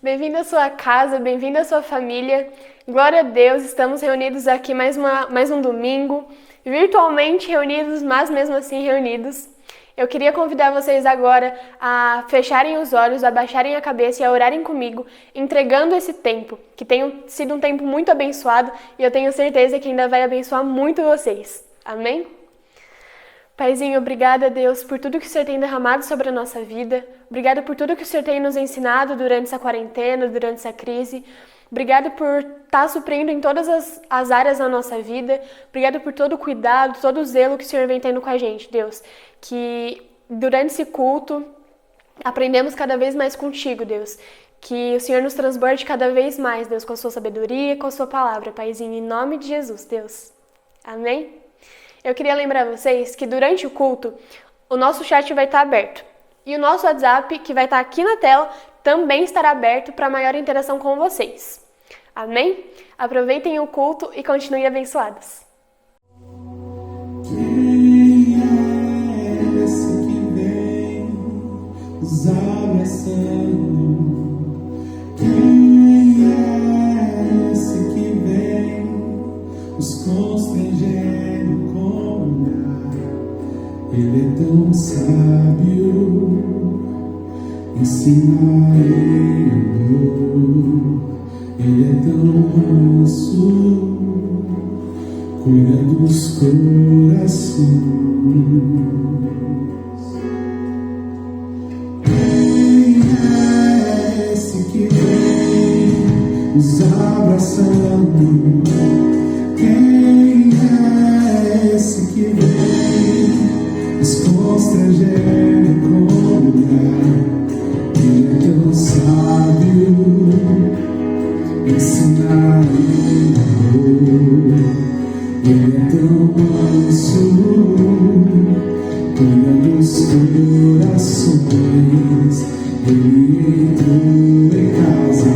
Bem-vindo à sua casa, bem-vindo à sua família. Glória a Deus, estamos reunidos aqui mais um domingo, virtualmente reunidos, mas mesmo assim reunidos. Eu queria convidar vocês agora a fecharem os olhos, a baixarem a cabeça e a orarem comigo, entregando esse tempo, que tem sido um tempo muito abençoado e eu tenho certeza que ainda vai abençoar muito vocês. Amém? Paizinho, obrigada, Deus, por tudo que o Senhor tem derramado sobre a nossa vida. Obrigada por tudo que o Senhor tem nos ensinado durante essa quarentena, durante essa crise. Obrigada por estar suprindo em todas as áreas da nossa vida. Obrigada por todo o cuidado, todo o zelo que o Senhor vem tendo com a gente, Deus. Que durante esse culto aprendemos cada vez mais contigo, Deus. Que o Senhor nos transborde cada vez mais, Deus, com a sua sabedoria, com a sua palavra, Paizinho, em nome de Jesus, Deus. Amém? Eu queria lembrar vocês que durante o culto, o nosso chat vai estar aberto. E o nosso WhatsApp, que vai estar aqui na tela, também estará aberto para maior interação com vocês. Amém? Aproveitem o culto e continuem abençoados. Quem é esse que vem nos abraçando? Quem é esse que vem nos constrangendo com o olhar? Ele é tão sábio, ensina em amor. Ele é tão manso, cuida dos corações. Quem é esse que vem nos abraçando? Quem é esse que vem nos constrangendo com o olhar? Ele é tão sábio, ensinar em amor. Ele é tão manso, cuida dos corações. Ele entrou em casa,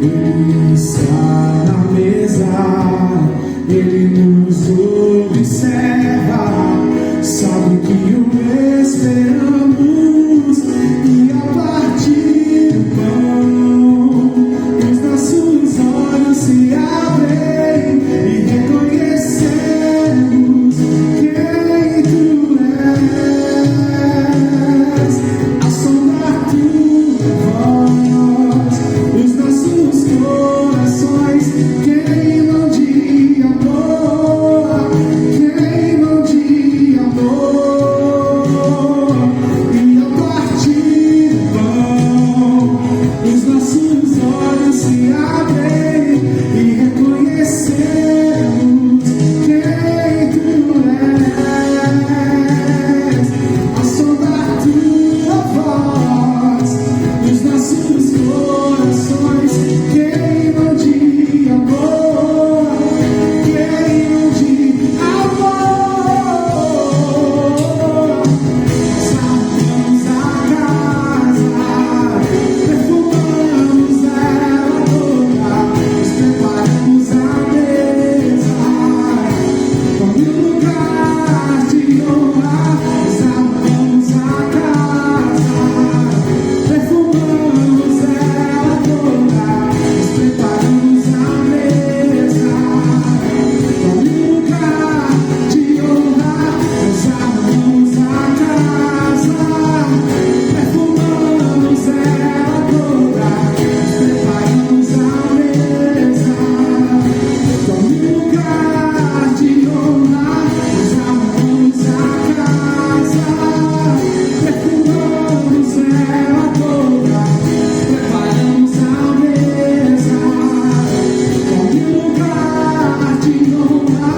ele está na mesa, ele nos observa, sabe que o esperamos e a partir do pão, os nossos olhos se abrem e reconhecemos quem tu és. Assombar tua voz, os nossos corações queimam de amor, queimam de amor. E a partir do pão, os nossos olhos se abrem e reconhecemos quem tu és. Assombar tua voz, os nossos corações queimam de amor, queimam de amor. Saltamos a casa, perfumamos ela toda, nos preparamos a mesa, como um lugar de honra. Saltamos a casa, perfumamos ela toda, nos preparamos a mesa, como um lugar de honra. Saltamos a casa, perfumamos ela toda, nos preparamos a mesa, como um lugar de honra. Usamos a casa, perfumamos ela toda, preparamos a mesa, como um lugar de honra.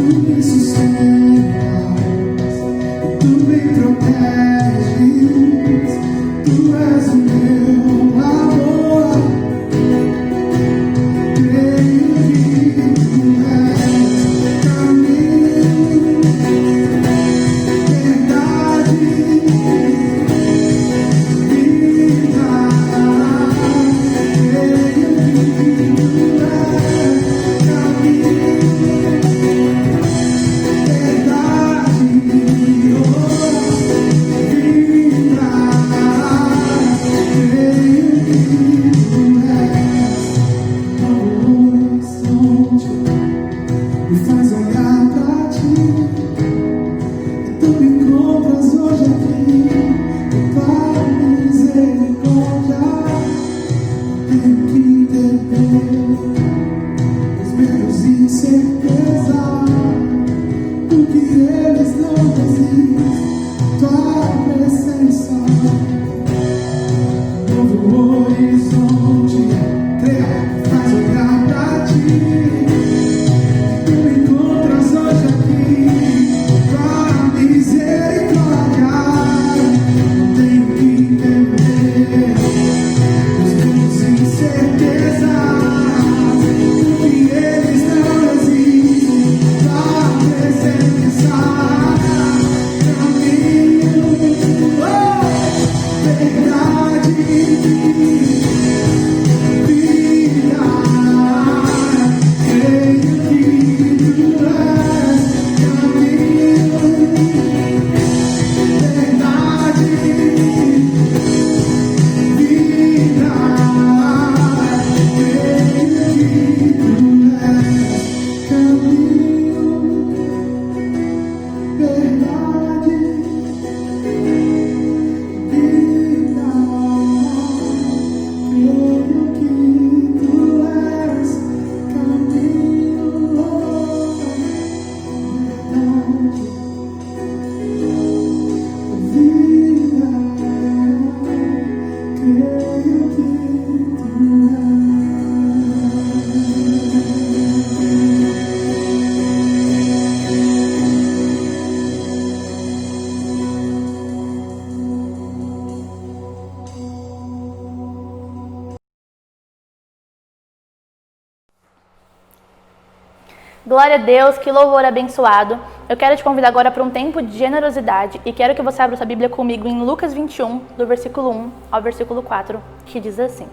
me sustentas, tu me proteges, tu és o meu amor. Creio que tu és caminho, verdade, vida. Me faz olhar pra ti, e tu me encontras hoje aqui, e tua misericórdia. Tenho que temer os medos e incerteza, porque eles não resistem tua presença. Novo horizonte, creia, faz olhar pra ti. Tu me encontras hoje aqui, tua misericórdia. Não tenho que temer os medos e incertezas, porque eles não resistem tua presença. Caminho, verdade, vida. Creio que tu és caminho, verdade, vida. Creio que tu és caminho, verdade, vida. Creio que tu és caminho, verdade, vida. Creio que tu Glória a Deus, que louvor abençoado. Eu quero te convidar agora para um tempo de generosidade e quero que você abra sua Bíblia comigo em Lucas 21, do versículo 1 ao versículo 4, que diz assim: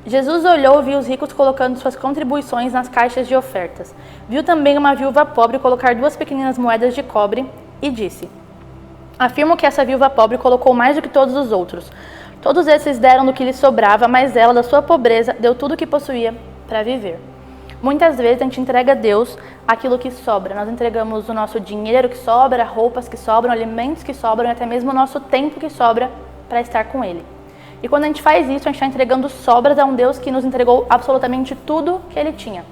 Jesus olhou e viu os ricos colocando suas contribuições nas caixas de ofertas. Viu também uma viúva pobre colocar 2 pequeninas moedas de cobre e disse: afirmo que essa viúva pobre colocou mais do que todos os outros. Todos esses deram do que lhes sobrava, mas ela, da sua pobreza, deu tudo o que possuía para viver. Muitas vezes a gente entrega a Deus aquilo que sobra. Nós entregamos o nosso dinheiro que sobra, roupas que sobram, alimentos que sobram e até mesmo o nosso tempo que sobra para estar com Ele. E quando a gente faz isso, a gente está entregando sobras a um Deus que nos entregou absolutamente tudo que Ele tinha.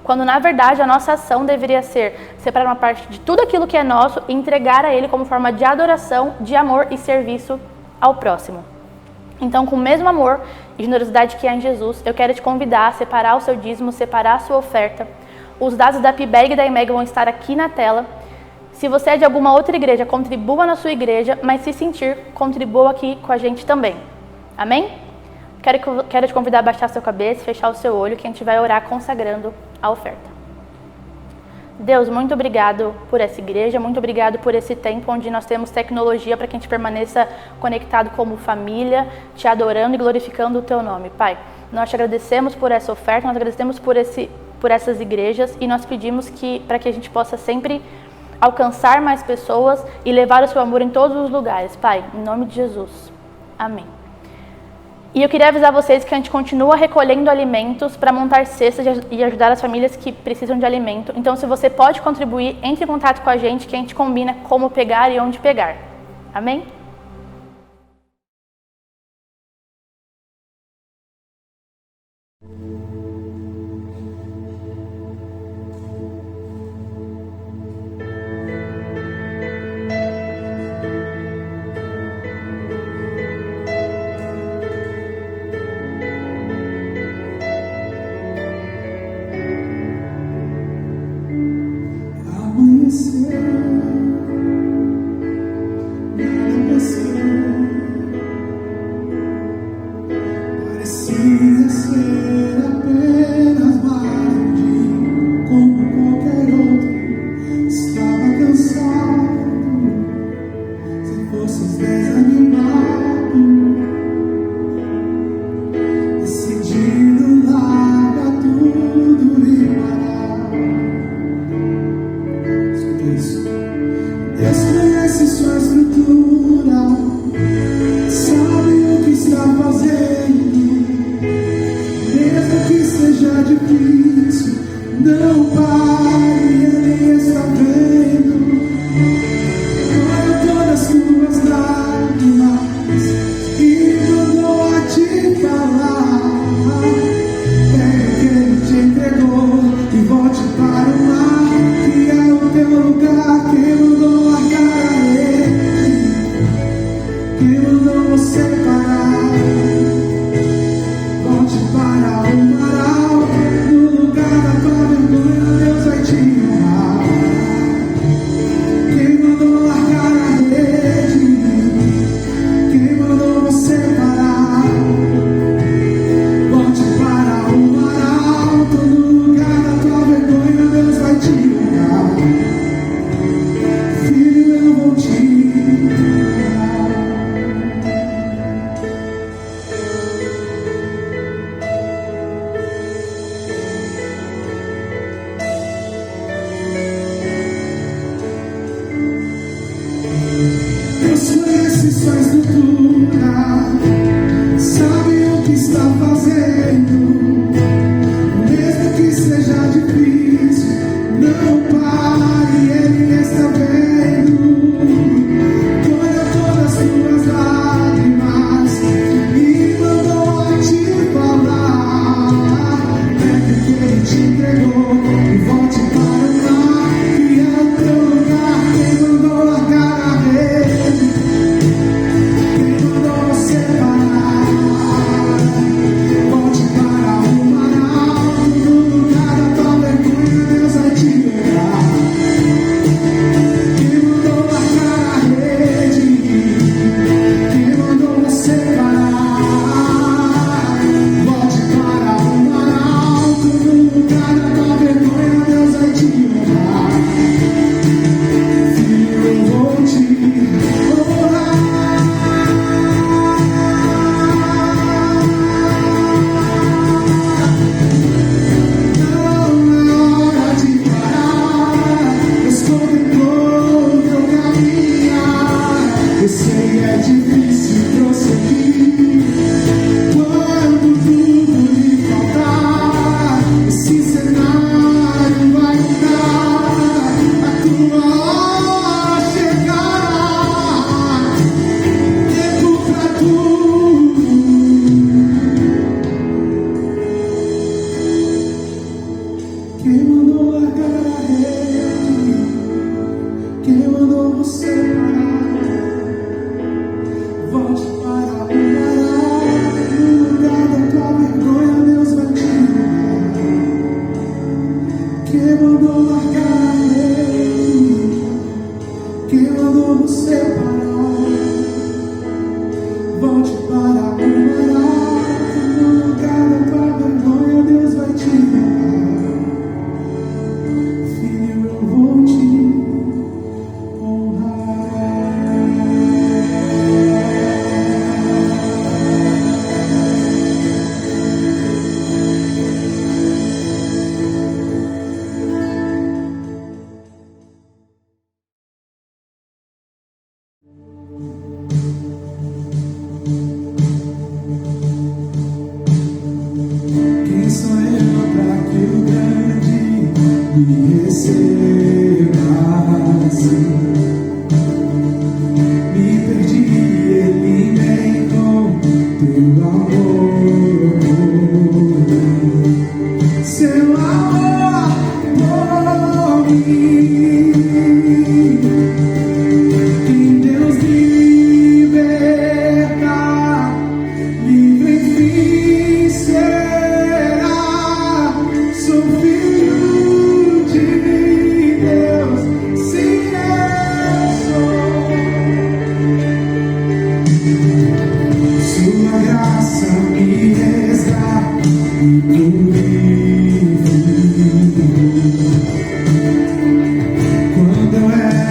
Quando na verdade a nossa ação deveria ser separar uma parte de tudo aquilo que é nosso e entregar a Ele como forma de adoração, de amor e serviço ao próximo. Então, com o mesmo amor e generosidade que há em Jesus, eu quero te convidar a separar o seu dízimo, separar a sua oferta. Os dados da PIBEG e da IMEG vão estar aqui na tela. Se você é de alguma outra igreja, contribua na sua igreja, mas se sentir, contribua aqui com a gente também. Amém? Quero te convidar a baixar a sua cabeça, fechar o seu olho, que a gente vai orar consagrando a oferta. Deus, muito obrigado por essa igreja, muito obrigado por esse tempo onde nós temos tecnologia para que a gente permaneça conectado como família, te adorando e glorificando o teu nome. Pai, nós te agradecemos por essa oferta, nós agradecemos por essas igrejas e nós pedimos para que a gente possa sempre alcançar mais pessoas e levar o seu amor em todos os lugares. Pai, em nome de Jesus. Amém. E eu queria avisar vocês que a gente continua recolhendo alimentos para montar cestas e ajudar as famílias que precisam de alimento. Então, se você pode contribuir, entre em contato com a gente que a gente combina como pegar e onde pegar. Amém? Deus conhece sua estrutura, sabe o que está fazendo. Mesmo que seja difícil, não pare, Ele está vendo. Olha todas as tuas lágrimas e mandou a te falar. Pega o que Ele te entregou e volte para o mar, que é o teu lugar. Quem mandou largar a rede? Quem mandou você parar? Volte para o mar alto, no lugar da tua vergonha, Deus vai te honrar. Quem mandou largar a rede? Quem mandou você parar? Volte para o mar alto, no lugar da tua vergonha, Deus vai te honrar. Filho, eu vou te honrar. Deus conhece sua estrutura, sabe o que está fazendo. Mesmo que seja difícil, não pare, Ele está vendo. Olha todas as tuas lágrimas e mandou a te falar. Pega o que Ele te entregou e volte para o mar, que é o teu lugar. Quem mandou largar a rede? Quem mandou você parar? Volte para o mar alto, no lugar da tua vergonha, Deus vai te honrar. Quem mandou largar a rede? Quem mandou você parar? Volte para o mar alto, no lugar da tua vergonha, Deus vai te honrar. Filho, eu vou te honrar. Não é hora de parar. Deus contemplou o teu caminhar. Eu sei é difícil prosseguir quando tudo lhe faltar. Esse cenário vai mudar, a tua hora chegará. Tempo pra tudo. Quem mandou largar a rede? Quem mandou você parar? Volte para o mar alto, no lugar da tua vergonha, Deus vai te honrar. Quem mandou largar a rede? Quem mandou você parar? Volte para o mar alto, no lugar da tua vergonha, Deus vai te honrar. Filho, eu vou te Quem sou eu para que o grande me receba assim? Me perdi, Ele me teu amor. Seu amor por mim. Em Deus liberta, livre enfim será. Sou filho de Deus, sim eu sou. Sua graça me resgata e purifica. Quando eu era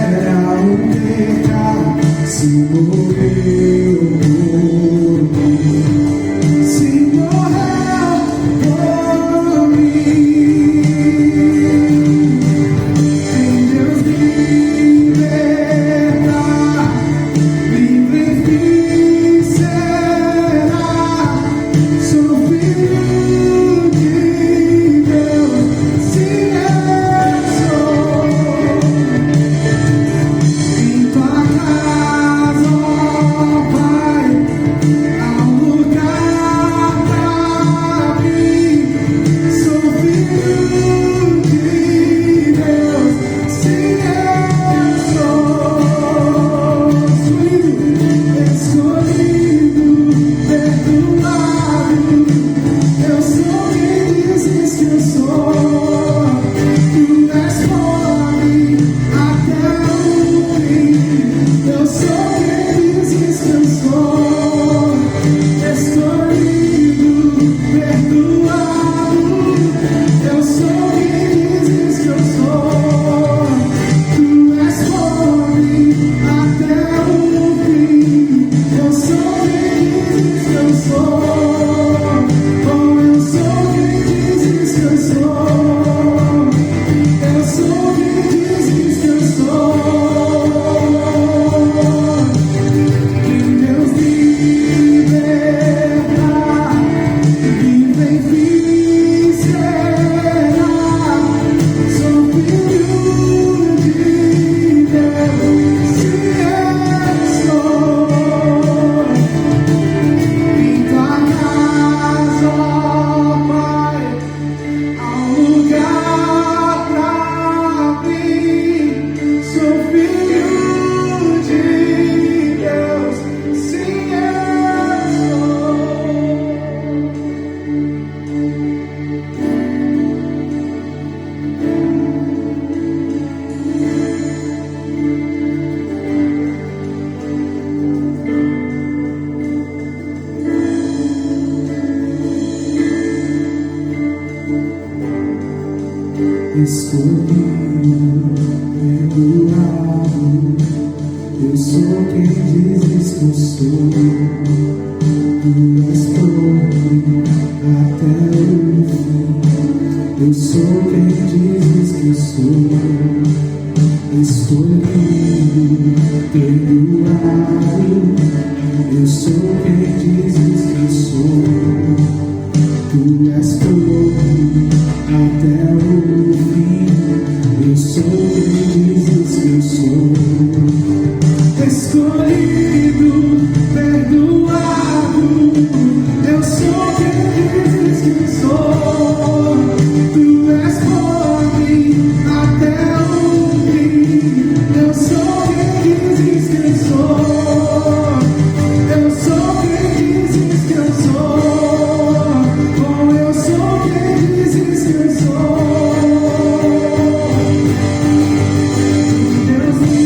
sou, tu és por mim até o fim. Eu sou quem dizes que eu sou, escolhido, perdoado. Eu sou quem dizes que eu sou, tu és por mim até o fim. Eu sou quem dizes que eu sou, escolhido, perdoado. Eu sou quem dizes que eu sou, tu és por mim até o fim. Eu sou quem dizes que eu sou, eu sou quem dizes que eu sou. Oh, eu sou quem dizes que eu sou. Deus me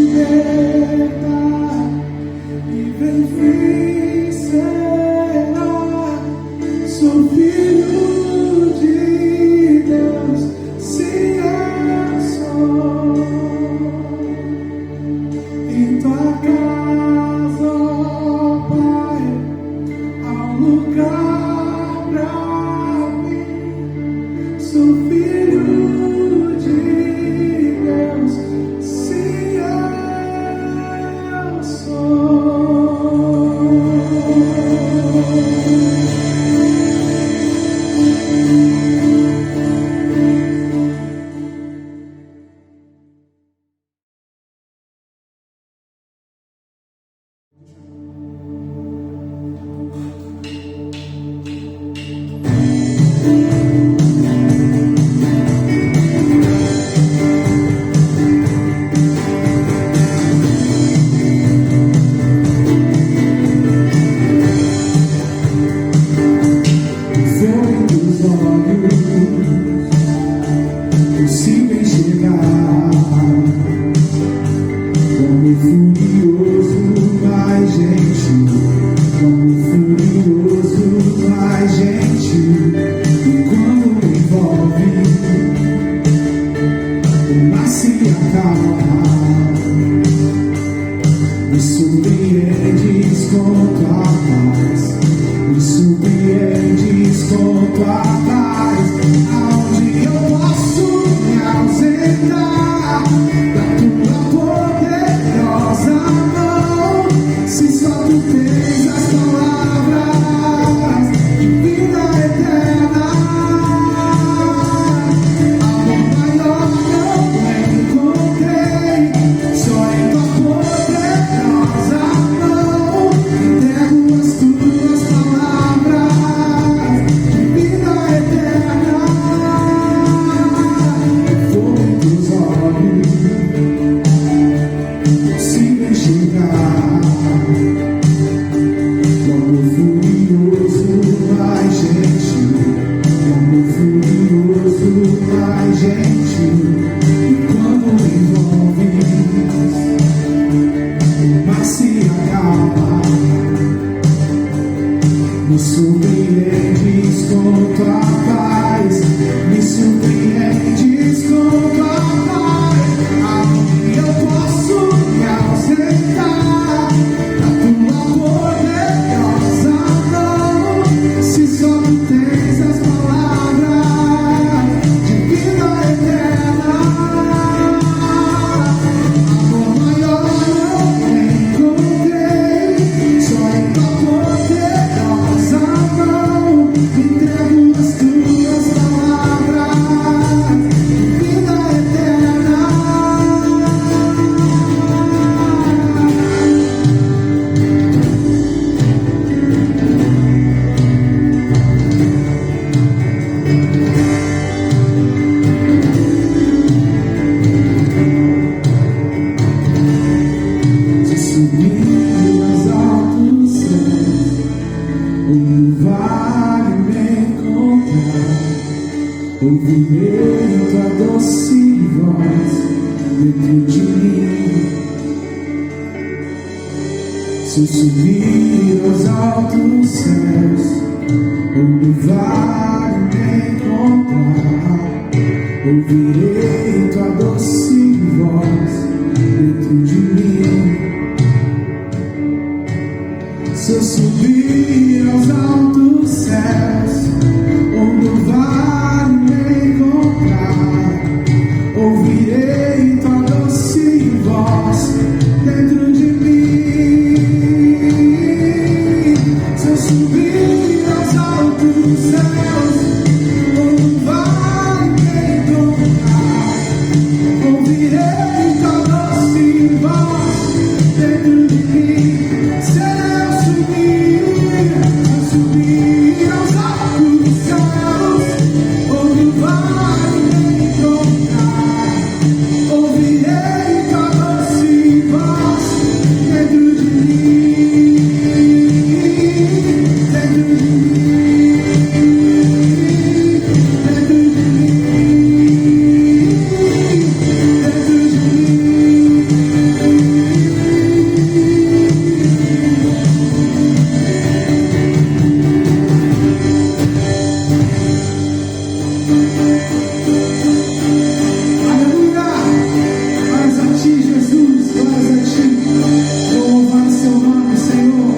liberta e vem vencerá. Sou filho de Deus, sim, eu sou. Em tua casa, ó Pai, há um lugar pra mim. Sou filho de Deus, sim, eu sou. Foi dos olhos, consigo enxergar como furioso, mais gentil, como furioso, mais gentil. E quando me envolve, o mar se acalma. Me surpreendes com tua paz, me surpreendes com tua paz. Aonde eu posso me ausentar da tua poderosa mão? Se só tu tens as palavras de vida eterna. Amor maior não encontrei, só em tua poderosa mão. Entrego as tuas palavras de vida eterna. Foi dos olhos, consigo enxergar como furioso, mais gentil, como furioso, mais gentil. E quando me envolves, o mar se acalma. Me surpreendes com tua paz, me surpreendes com tua paz. Aonde eu posso me ausentar da tua poderosa mão? Se só tu tens as palavras de vida eterna. Amor maior não encontrei, só em tua poderosa mão. Entrego as tuas palavras de vida eterna. Se subir aos altos céus, onde vale me encontrar, ouvirei tua doce voz dentro de mim. Se subir aos altos céus, onde vale me encontrar, ouvirei tua doce voz dentro de mim. ouvirei tua doce voz dentro de mim. Se eu subir aos altos céus, como vai me encontrar? Ouvirei tua doce voz dentro de mim. Se eu subir aos altos céus, como vai me encontrar? Ouvirei tua doce voz dentro de mim, dentro de mim, dentro de mim, dentro de Aleluia! Glórias a ti, Jesus, glórias a ti. Vou louvar o seu nome, Senhor.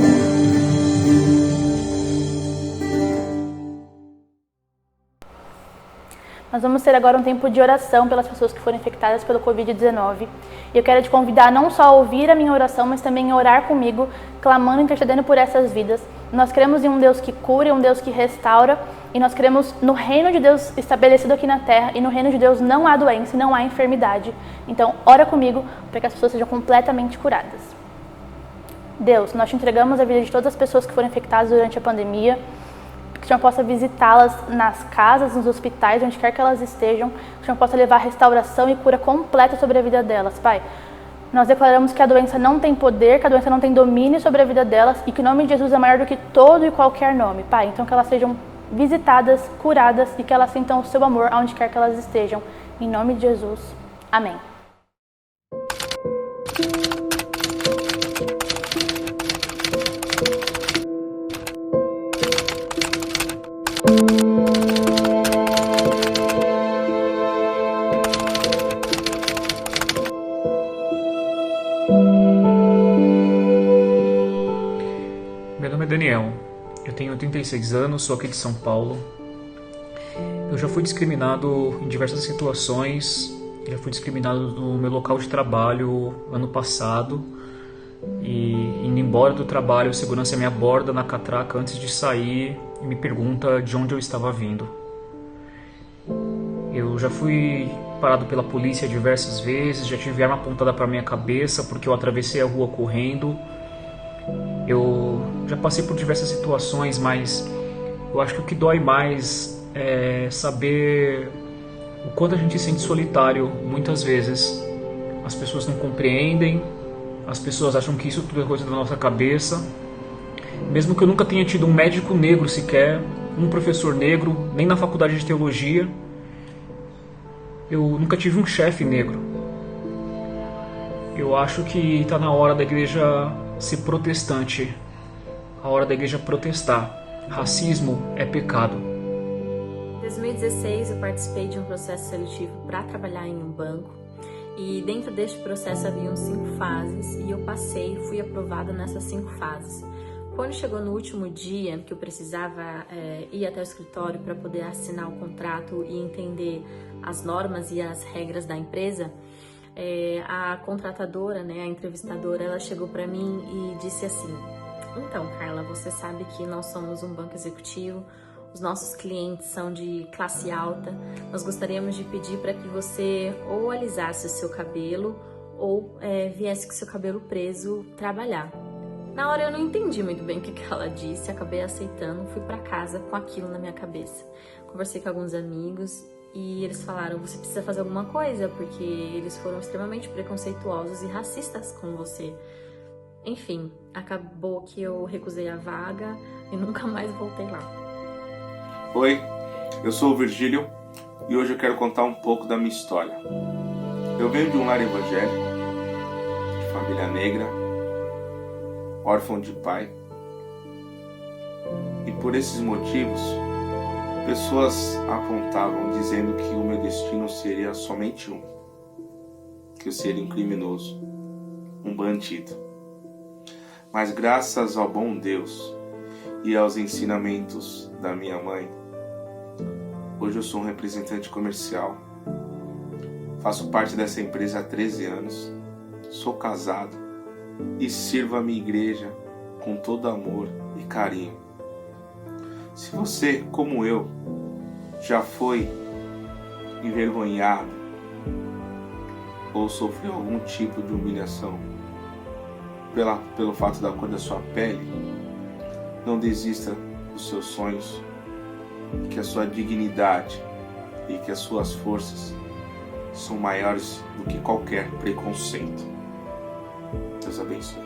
Nós vamos ter agora um tempo de oração pelas pessoas que foram infectadas pelo Covid-19. E eu quero te convidar não só a ouvir a minha oração, mas também a orar comigo, clamando e intercedendo por essas vidas. Nós cremos em um Deus que cura, em um Deus que restaura, e nós cremos no reino de Deus estabelecido aqui na terra, e no reino de Deus não há doença e não há enfermidade. Então, ora comigo para que as pessoas sejam completamente curadas. Deus, nós te entregamos a vida de todas as pessoas que foram infectadas durante a pandemia, que o Senhor possa visitá-las nas casas, nos hospitais, onde quer que elas estejam, que o Senhor possa levar restauração e cura completa sobre a vida delas, Pai. Nós declaramos que a doença não tem poder, que a doença não tem domínio sobre a vida delas e que o nome de Jesus é maior do que todo e qualquer nome, Pai. Então que elas sejam visitadas, curadas e que elas sintam o seu amor aonde quer que elas estejam. Em nome de Jesus. Amém. Meu nome é Daniel, eu tenho 36 anos, sou aqui de São Paulo. Eu já fui discriminado em diversas situações, já fui discriminado no meu local de trabalho ano passado. E indo embora do trabalho, o segurança me aborda na catraca antes de sair e me pergunta de onde eu estava vindo. Eu já fui parado pela polícia diversas vezes, já tive arma apontada para minha cabeça porque eu atravessei a rua correndo. Eu já passei por diversas situações, mas eu acho que o que dói mais é saber o quanto a gente se sente solitário muitas vezes. As pessoas não compreendem, as pessoas acham que isso tudo é coisa da nossa cabeça. Mesmo que eu nunca tenha tido um médico negro sequer, um professor negro, nem na faculdade de teologia, eu nunca tive um chefe negro. Eu acho que está na hora da igreja ser protestante, a hora da igreja protestar. Racismo é pecado. Em 2016 eu participei de um processo seletivo para trabalhar em um banco e dentro deste processo haviam 5 fases e eu passei, fui aprovada nessas 5 fases. Quando chegou no último dia que eu precisava ir até o escritório para poder assinar o contrato e entender as normas e as regras da empresa, a contratadora, a entrevistadora, ela chegou para mim e disse assim: então, Carla, você sabe que nós somos um banco executivo, os nossos clientes são de classe alta, nós gostaríamos de pedir para que você ou alisasse o seu cabelo ou viesse com o seu cabelo preso trabalhar. Na hora eu não entendi muito bem o que ela disse, acabei aceitando, fui para casa com aquilo na minha cabeça. Conversei com alguns amigos e eles falaram: você precisa fazer alguma coisa, porque eles foram extremamente preconceituosos e racistas com você. Enfim, acabou que eu recusei a vaga e nunca mais voltei lá. Oi, eu sou o Virgílio e hoje eu quero contar um pouco da minha história. Eu venho de um lar evangélico, de família negra, órfão de pai. E por esses motivos, pessoas apontavam dizendo que o meu destino seria somente um. Que eu seria um criminoso, um bandido. Mas graças ao bom Deus e aos ensinamentos da minha mãe, hoje eu sou um representante comercial, Faço parte dessa empresa há 13 anos. Sou casado e sirvo a minha igreja com todo amor e carinho. Se você, como eu, já foi envergonhado ou sofreu algum tipo de humilhação pelo fato da cor da sua pele, não desista dos seus sonhos, que a sua dignidade e que as suas forças são maiores do que qualquer preconceito. Deus abençoe.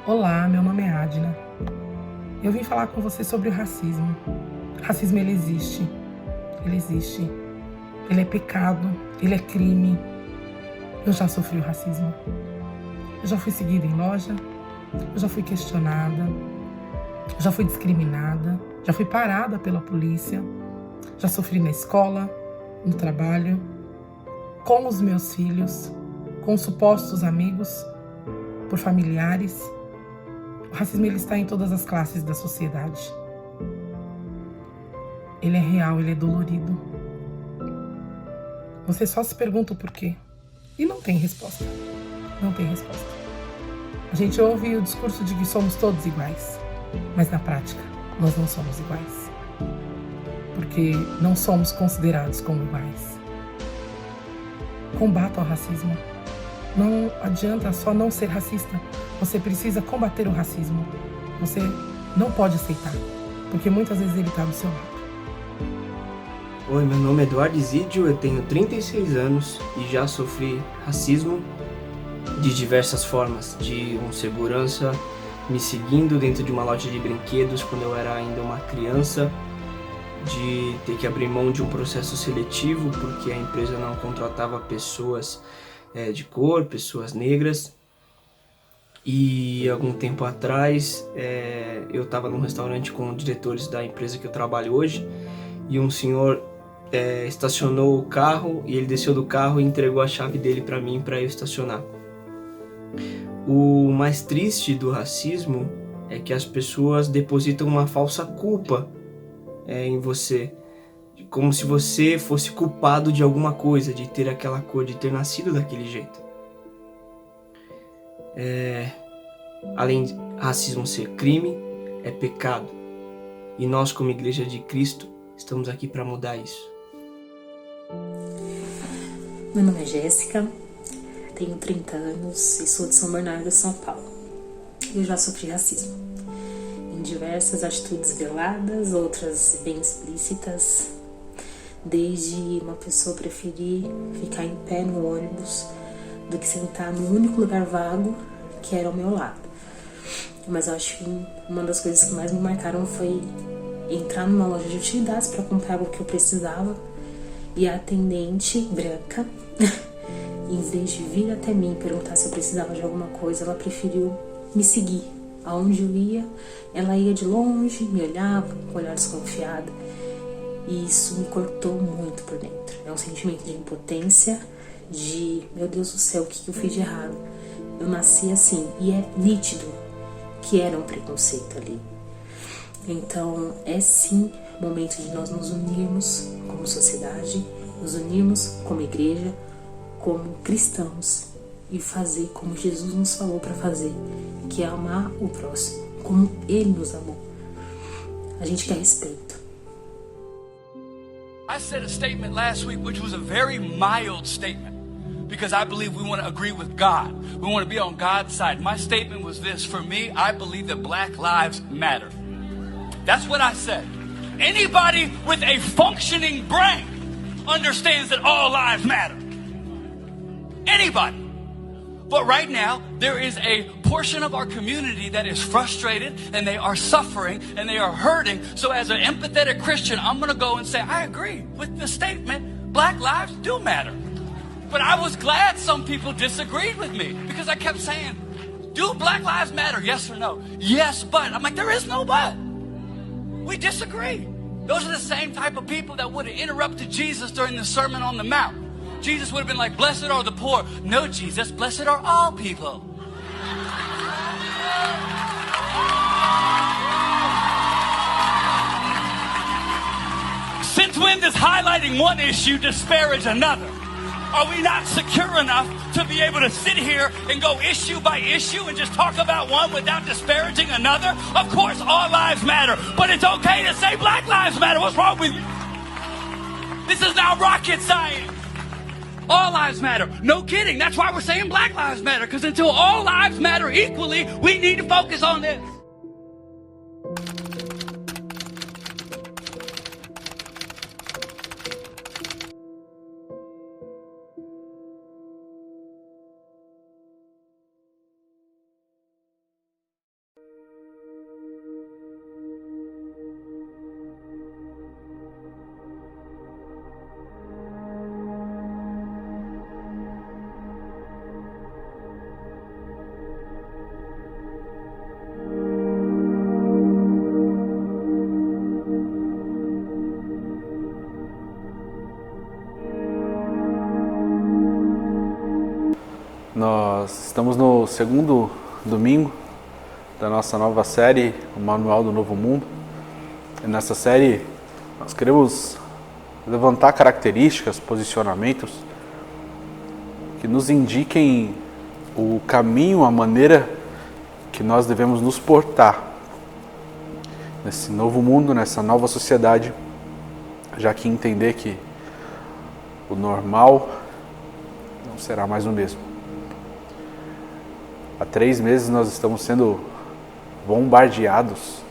Olá, meu nome é Adna. Eu vim falar com você sobre o racismo. O racismo, ele existe. Ele existe. Ele é pecado. Ele é crime. Eu já sofri o racismo. Eu já fui seguida em loja. Eu já fui questionada. Eu já fui discriminada. Já fui parada pela polícia. Já sofri na escola, no trabalho, com os meus filhos, com supostos amigos, por familiares. O racismo, ele está em todas as classes da sociedade. Ele é real, ele é dolorido. Você só se pergunta o porquê. E não tem resposta. Não tem resposta. A gente ouve o discurso de que somos todos iguais. Mas na prática, nós não somos iguais. Porque não somos considerados como iguais. Combata o racismo. Não adianta só não ser racista. Você precisa combater o racismo. Você não pode aceitar, porque muitas vezes ele está do seu lado. Oi, meu nome é Eduardo Isidio, eu tenho 36 anos e já sofri racismo de diversas formas. De um segurança me seguindo dentro de uma loja de brinquedos quando eu era ainda uma criança, de ter que abrir mão de um processo seletivo porque a empresa não contratava pessoas de cor, pessoas negras. E algum tempo atrás eu estava num restaurante com diretores da empresa que eu trabalho hoje e um senhor estacionou o carro e ele desceu do carro e entregou a chave dele para mim para eu estacionar. O mais triste do racismo é que as pessoas depositam uma falsa culpa em você, como se você fosse culpado de alguma coisa, de ter aquela cor, de ter nascido daquele jeito. Além de racismo ser crime, é pecado. E nós, como Igreja de Cristo, estamos aqui para mudar isso. Meu nome é Jéssica, tenho 30 anos e sou de São Bernardo, São Paulo. Eu já sofri racismo em diversas atitudes veladas, outras bem explícitas, desde uma pessoa preferir ficar em pé no ônibus do que sentar no único lugar vago que era ao meu lado. Mas eu acho que uma das coisas que mais me marcaram foi entrar numa loja de utilidades para comprar o que eu precisava e a atendente branca, em vez de vir até mim perguntar se eu precisava de alguma coisa, ela preferiu me seguir. Aonde eu ia, ela ia de longe, me olhava com um olhar desconfiado, e isso me cortou muito por dentro. É um sentimento de impotência, de meu Deus do céu, o que eu fiz de errado? Eu nasci assim, e é nítido que era um preconceito ali. Então é sim momento de nós nos unirmos como sociedade, nos unirmos como igreja, como cristãos e fazer como Jesus nos falou para fazer, que é amar o próximo, como Ele nos amou. A gente quer respeito. I said a statement last week which was a very mild statement because I believe we want to agree with God. We want to be on God's side. My statement was this: for me, I believe that black lives matter. That's what I said. Anybody with a functioning brain understands that all lives matter. Anybody. But right now, there is a portion of our community that is frustrated and they are suffering and they are hurting. So as an empathetic Christian, I'm going to go and say, I agree with the statement, black lives do matter. But I was glad some people disagreed with me because I kept saying, do black lives matter, yes or no? Yes, but. I'm like, there is no but. We disagree. Those are the same type of people that would have interrupted Jesus during the Sermon on the Mount. Jesus would have been like, blessed are the poor. No, Jesus, blessed are all people. Since when does highlighting one issue disparage another? Are we not secure enough to be able to sit here and go issue by issue and just talk about one without disparaging another? Of course, all lives matter, but it's okay to say Black Lives Matter. What's wrong with you? This is not rocket science. All lives matter. No kidding. That's why we're saying Black Lives Matter, because until all lives matter equally, we need to focus on this. Nós estamos no segundo domingo da nossa nova série, o Manual do Novo Mundo. E nessa série nós queremos levantar características, posicionamentos que nos indiquem o caminho, a maneira que nós devemos nos portar nesse novo mundo, nessa nova sociedade, já que entender que o normal não será mais o mesmo. Há 3 meses nós estamos sendo bombardeados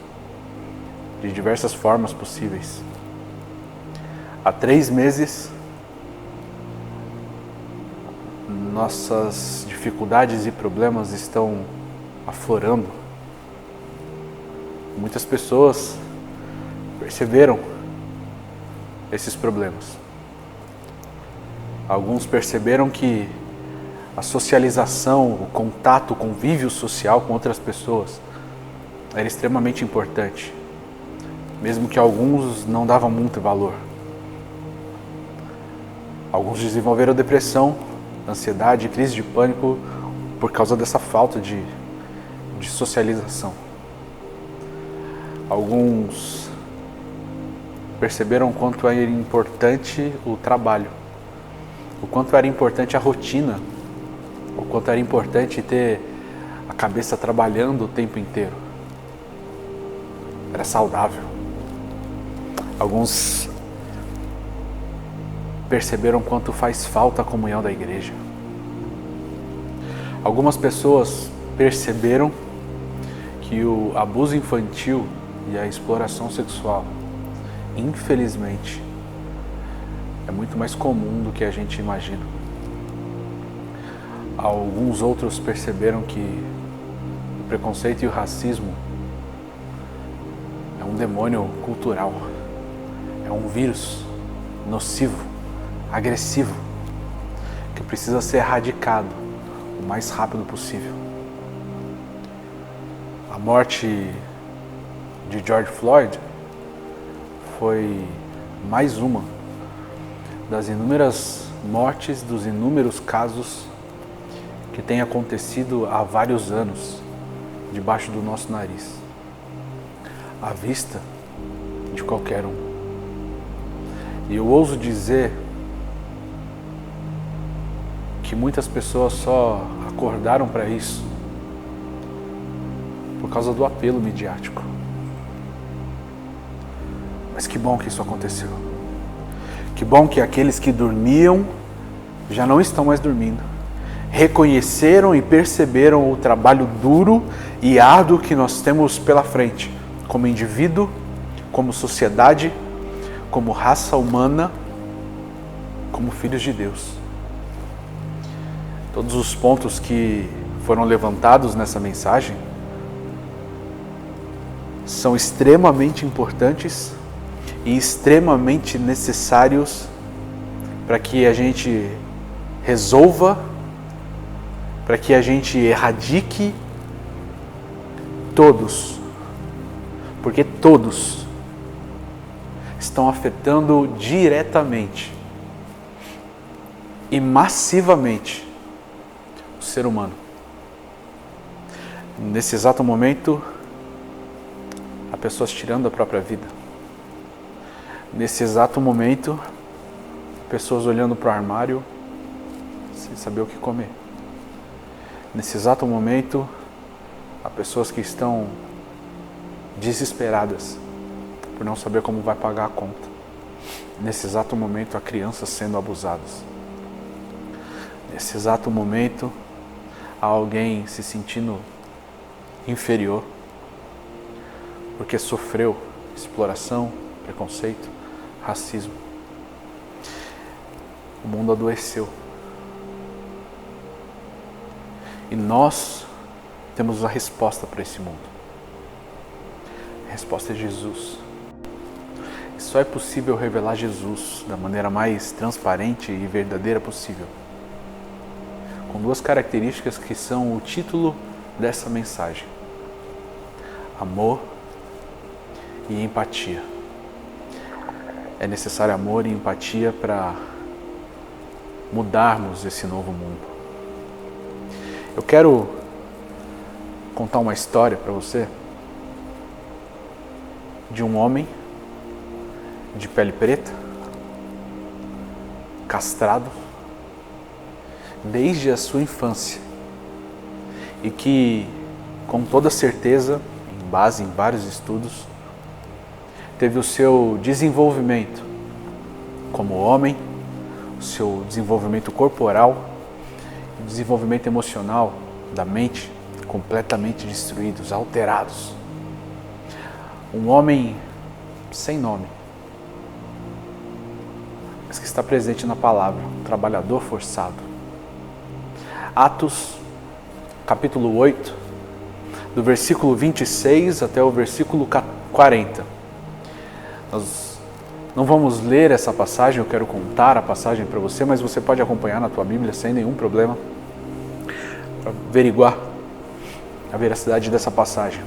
de diversas formas possíveis. Há 3 meses nossas dificuldades e problemas estão aflorando. Muitas pessoas perceberam esses problemas. Alguns perceberam que a socialização, o contato, o convívio social com outras pessoas era extremamente importante, mesmo que alguns não davam muito valor. Alguns desenvolveram depressão, ansiedade, crise de pânico por causa dessa falta de socialização. Alguns perceberam o quanto era importante o trabalho, o quanto era importante a rotina, o quanto era importante ter a cabeça trabalhando o tempo inteiro. Era saudável. Alguns perceberam quanto faz falta a comunhão da igreja. Algumas pessoas perceberam que o abuso infantil e a exploração sexual, infelizmente, é muito mais comum do que a gente imagina. Alguns outros perceberam que o preconceito e o racismo é um demônio cultural, é um vírus nocivo, agressivo, que precisa ser erradicado o mais rápido possível. A morte de George Floyd foi mais uma das inúmeras mortes, dos inúmeros casos que tem acontecido há vários anos debaixo do nosso nariz, à vista de qualquer um. E eu ouso dizer que muitas pessoas só acordaram para isso por causa do apelo midiático. Mas que bom que isso aconteceu. Que bom que aqueles que dormiam já não estão mais dormindo. Reconheceram e perceberam o trabalho duro e árduo que nós temos pela frente, como indivíduo, como sociedade, como raça humana, como filhos de Deus. Todos os pontos que foram levantados nessa mensagem são extremamente importantes e extremamente necessários para que a gente resolva, para que a gente erradique todos, porque todos estão afetando diretamente e massivamente o ser humano. Nesse exato momento, há pessoas tirando a própria vida. Nesse exato momento, pessoas olhando para o armário sem saber o que comer. Nesse exato momento, há pessoas que estão desesperadas por não saber como vai pagar a conta. Nesse exato momento, há crianças sendo abusadas. Nesse exato momento, há alguém se sentindo inferior porque sofreu exploração, preconceito, racismo. O mundo adoeceu. E nós temos a resposta para esse mundo. A resposta é Jesus. E só é possível revelar Jesus da maneira mais transparente e verdadeira possível, com duas características que são o título dessa mensagem: amor e empatia. É necessário amor e empatia para mudarmos esse novo mundo. Eu quero contar uma história para você de um homem de pele preta, castrado desde a sua infância e que, com toda certeza, em base em vários estudos, teve o seu desenvolvimento como homem, o seu desenvolvimento corporal, o desenvolvimento emocional da mente completamente destruídos, alterados. Um homem sem nome, mas que está presente na palavra, um trabalhador forçado. Atos, capítulo 8, do versículo 26 até o versículo 40. Nós não vamos ler essa passagem, eu quero contar a passagem para você, mas você pode acompanhar na tua Bíblia sem nenhum problema, para averiguar a veracidade dessa passagem.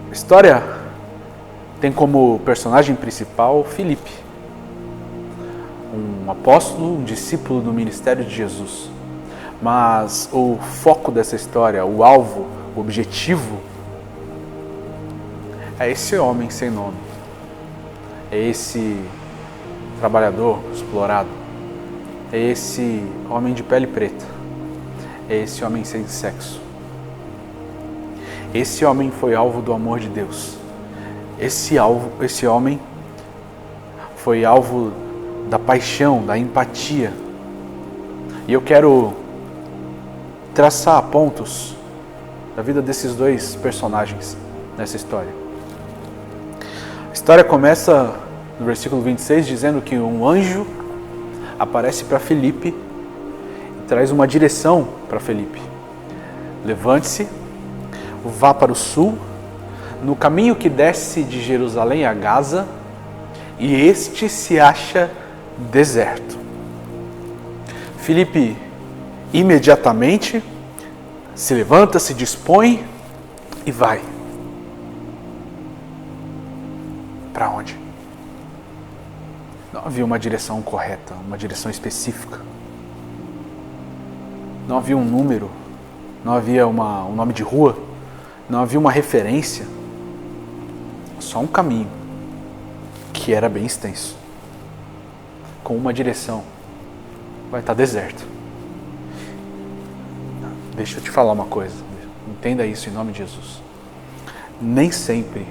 A história tem como personagem principal Filipe, um apóstolo, um discípulo do ministério de Jesus. Mas o foco dessa história, o alvo, o objetivo, é esse homem sem nome, é esse trabalhador explorado, é esse homem de pele preta, é esse homem sem sexo. Esse homem foi alvo do amor de Deus. Esse homem foi alvo da paixão, da empatia. E eu quero traçar pontos da vida desses dois personagens nessa história. A história começa no versículo 26 dizendo que um anjo aparece para Filipe e traz uma direção para Filipe. Levante-se, vá para o sul, no caminho que desce de Jerusalém a Gaza, e este se acha deserto. Filipe imediatamente se levanta, se dispõe e vai. Para onde? Não havia uma direção correta, uma direção específica. Não havia um número, não havia um nome de rua, não havia uma referência. Só um caminho, que era bem extenso, com uma direção. Vai estar deserto. Deixa eu te falar uma coisa, entenda isso em nome de Jesus. Nem sempre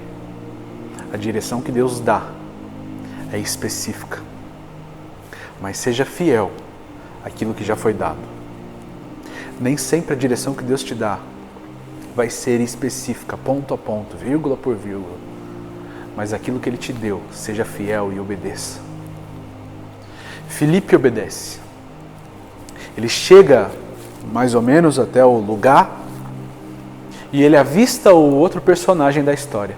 a direção que Deus dá é específica, mas seja fiel àquilo que já foi dado. Nem sempre a direção que Deus te dá vai ser específica, ponto a ponto, vírgula por vírgula, mas aquilo que Ele te deu, seja fiel e obedeça. Filipe obedece. Ele chega mais ou menos até o lugar e ele avista o outro personagem da história,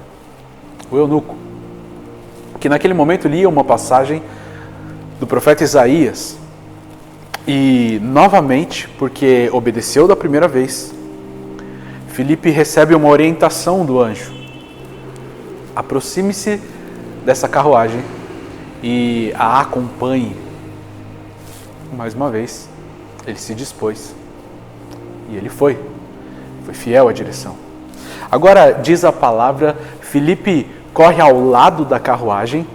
o eunuco, que naquele momento lia uma passagem do profeta Isaías e novamente, porque obedeceu da primeira vez, Filipe recebe uma orientação do anjo: aproxime-se dessa carruagem e a acompanhe. Mais uma vez, ele se dispôs e ele foi fiel à direção. Agora diz a palavra, Filipe corre ao lado da carruagem,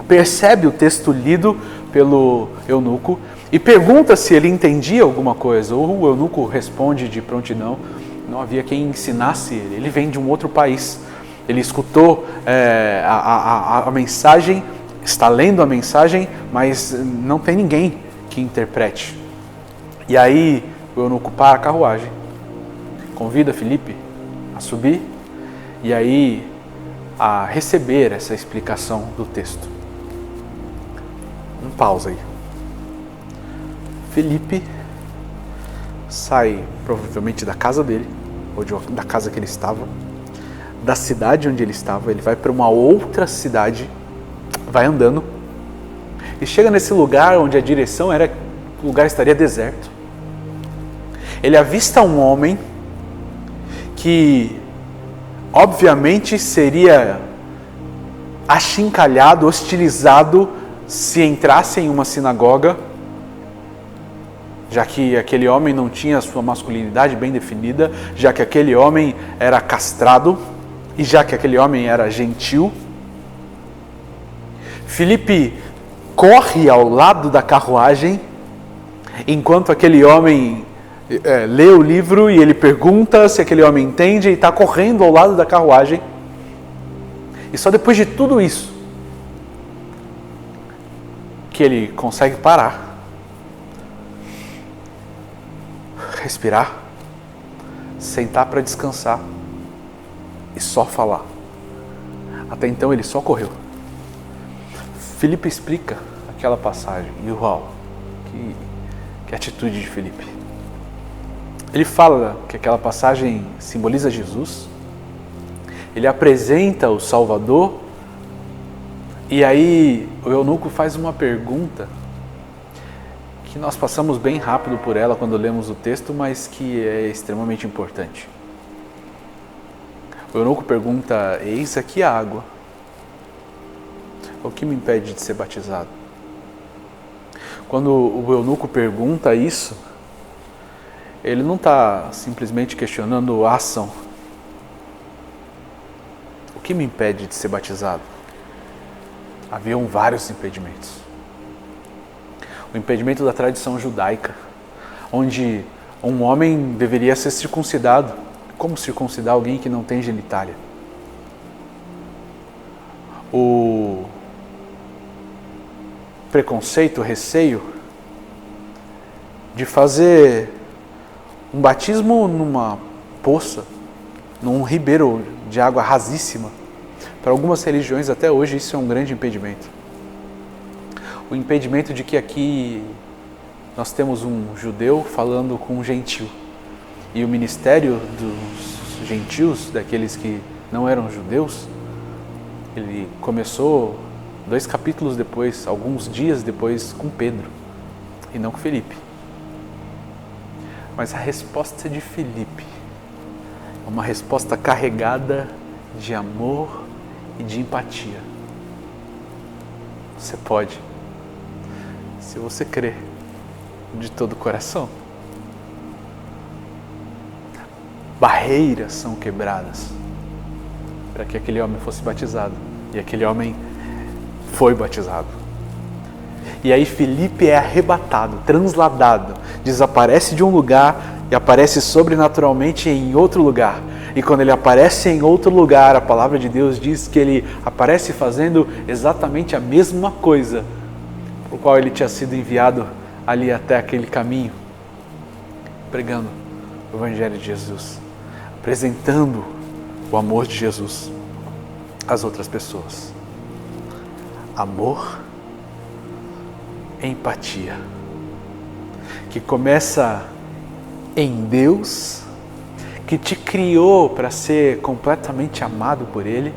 percebe o texto lido pelo eunuco e pergunta se ele entendia alguma coisa. O eunuco responde de prontidão, não havia quem ensinasse ele. Ele vem de um outro país. Ele escutou a mensagem, está lendo a mensagem, mas não tem ninguém que interprete. E aí o eunuco para a carruagem, convida Filipe a subir e aí a receber essa explicação do texto. Pausa aí. Filipe sai provavelmente da casa dele, ou da casa que ele estava, da cidade onde ele estava, ele vai para uma outra cidade, vai andando, e chega nesse lugar onde a direção era que o lugar estaria deserto. Ele avista um homem que obviamente seria achincalhado, hostilizado se entrasse em uma sinagoga, já que aquele homem não tinha a sua masculinidade bem definida, já que aquele homem era castrado e já que aquele homem era gentil. Filipe corre ao lado da carruagem, enquanto aquele homem lê o livro e ele pergunta se aquele homem entende e está correndo ao lado da carruagem. E só depois de tudo isso que ele consegue parar, respirar, sentar para descansar e só falar. Até então ele só correu. Filipe explica aquela passagem e uau, que atitude de Filipe. Ele fala que aquela passagem simboliza Jesus, ele apresenta o Salvador, e aí o eunuco faz uma pergunta que nós passamos bem rápido por ela quando lemos o texto, mas que é extremamente importante. O eunuco pergunta: eis aqui a água, o que me impede de ser batizado? Quando o eunuco pergunta isso, ele não está simplesmente questionando a ação. O que me impede de ser batizado? Haviam vários impedimentos. O impedimento da tradição judaica, onde um homem deveria ser circuncidado. Como circuncidar alguém que não tem genitália? O preconceito, o receio de fazer um batismo numa poça, num ribeiro de água rasíssima. Para algumas religiões até hoje isso é um grande impedimento. O impedimento de que aqui nós temos um judeu falando com um gentil. E o ministério dos gentios, daqueles que não eram judeus, ele começou 2 capítulos depois, alguns dias depois, com Pedro, e não com Filipe. Mas a resposta de Filipe é uma resposta carregada de amor e de empatia. Você pode, se você crer de todo o coração. Barreiras são quebradas para que aquele homem fosse batizado. E aquele homem foi batizado. E aí Filipe é arrebatado, transladado, desaparece de um lugar e aparece sobrenaturalmente em outro lugar. E quando ele aparece em outro lugar, a palavra de Deus diz que ele aparece fazendo exatamente a mesma coisa por qual ele tinha sido enviado ali até aquele caminho, pregando o Evangelho de Jesus, apresentando o amor de Jesus às outras pessoas. Amor, empatia, que começa em Deus, que te criou para ser completamente amado por Ele,